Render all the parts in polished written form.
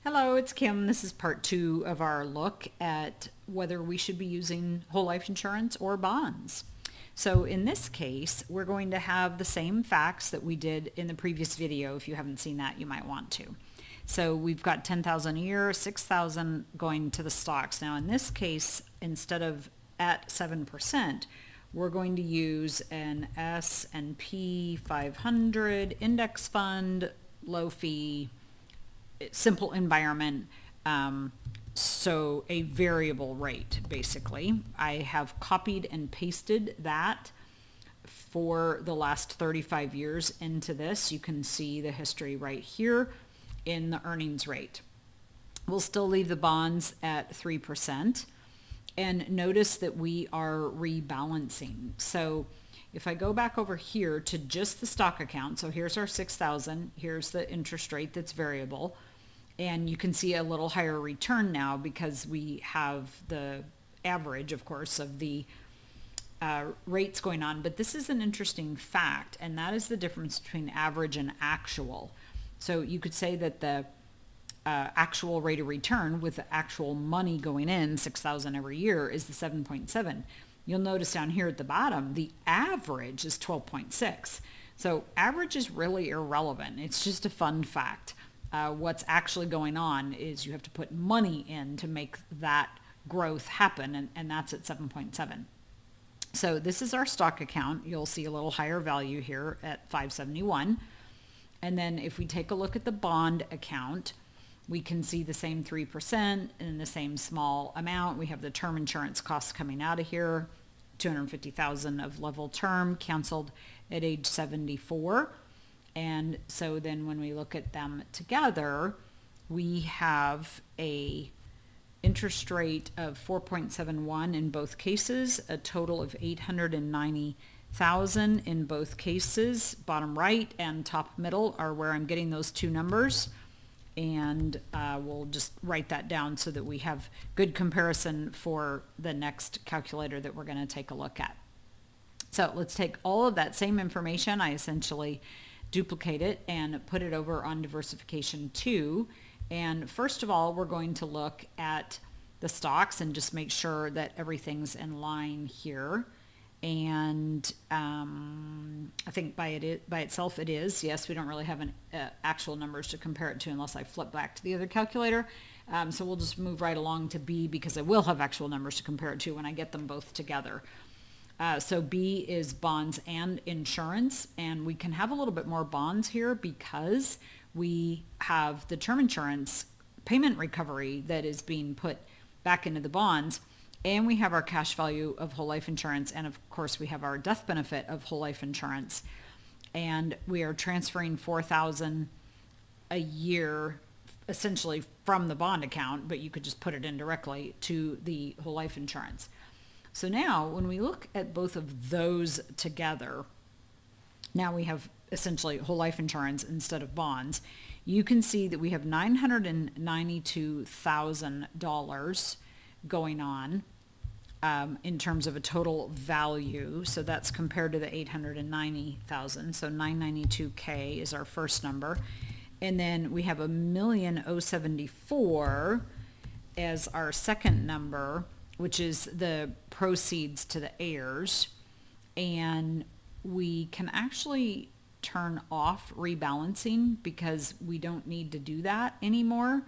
Hello, it's Kim. This is part 2 of our look at whether we should be using whole life insurance or bonds. So in this case, we're going to have the same facts that we did in the previous video. If you haven't seen that, you might want to. So we've got 10,000 a year, 6,000 going to the stocks. Now in this case, instead of at 7%, we're going to use an S&P 500 index fund, low fee, simple environment, so a variable rate basically. I have copied and pasted that for the last 35 years into this. You can see the history right here in the earnings rate. We'll still leave the bonds at 3%, and notice that we are rebalancing. So if I go back over here to just the stock account, so here's our 6,000, here's the interest rate that's variable, and you can see a little higher return now because we have the average, of course, of the rates going on. But this is an interesting fact, and that is the difference between average and actual. So you could say that the actual rate of return with the actual money going in, 6,000 every year, is the 7.7. You'll notice down here at the bottom, the average is 12.6. So average is really irrelevant. It's just a fun fact. What's actually going on is you have to put money in to make that growth happen, and that's at 7.7. So this is our stock account. You'll see a little higher value here at 571. And then if we take a look at the bond account, we can see the same 3% and the same small amount. We have the term insurance costs coming out of here, 250,000 of level term canceled at age 74. And so then when we look at them together, we have a interest rate of 4.71 in both cases, a total of 890,000 in both cases. Bottom right and top middle are where I'm getting those two numbers. And we'll just write that down so that we have good comparison for the next calculator that we're going to take a look at. So let's take all of that same information. I essentially duplicate it and put it over on diversification 2. And first of all, we're going to look at the stocks and just make sure that everything's in line here. And I think by itself it is. Yes, we don't really have an actual numbers to compare it to unless I flip back to the other calculator. So we'll just move right along to B because I will have actual numbers to compare it to when I get them both together. So B is bonds and insurance, and we can have a little bit more bonds here because we have the term insurance payment recovery that is being put back into the bonds, and we have our cash value of whole life insurance, and of course we have our death benefit of whole life insurance, and we are transferring $4,000 a year essentially from the bond account, but you could just put it in directly to the whole life insurance. So now when we look at both of those together, now we have essentially whole life insurance instead of bonds. You can see that we have $992,000 going on in terms of a total value. So that's compared to the 890,000. So 992K is our first number. And then we have $1,074,000 as our second number, which is the proceeds to the heirs. And we can actually turn off rebalancing because we don't need to do that anymore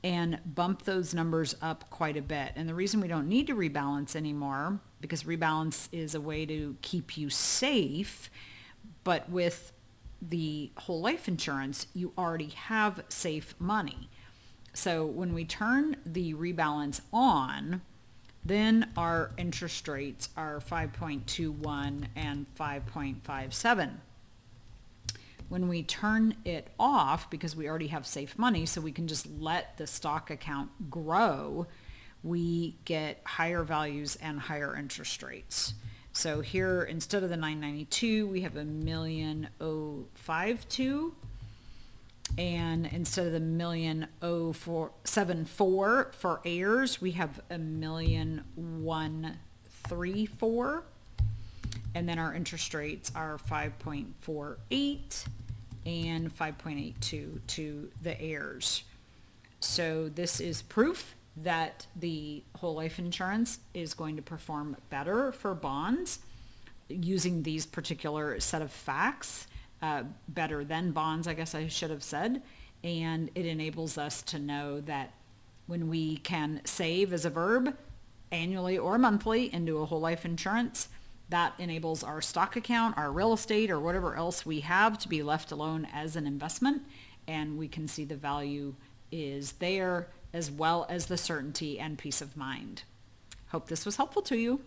and bump those numbers up quite a bit. And the reason we don't need to rebalance anymore, because rebalance is a way to keep you safe, but with the whole life insurance, you already have safe money. So when we turn the rebalance on, then our interest rates are 5.21 and 5.57. When we turn it off, because we already have safe money, so we can just let the stock account grow, we get higher values and higher interest rates. So here, instead of the 992, we have $1,052. And instead of the $1,074 for heirs, we have $1,134. And then our interest rates are 5.48 and 5.82 to the heirs. So this is proof that the whole life insurance is going to perform better for bonds using these particular set of facts, better than bonds, I guess I should have said. And it enables us to know that when we can save as a verb annually or monthly into a whole life insurance, that enables our stock account, our real estate, or whatever else we have to be left alone as an investment. And we can see the value is there, as well as the certainty and peace of mind. Hope this was helpful to you.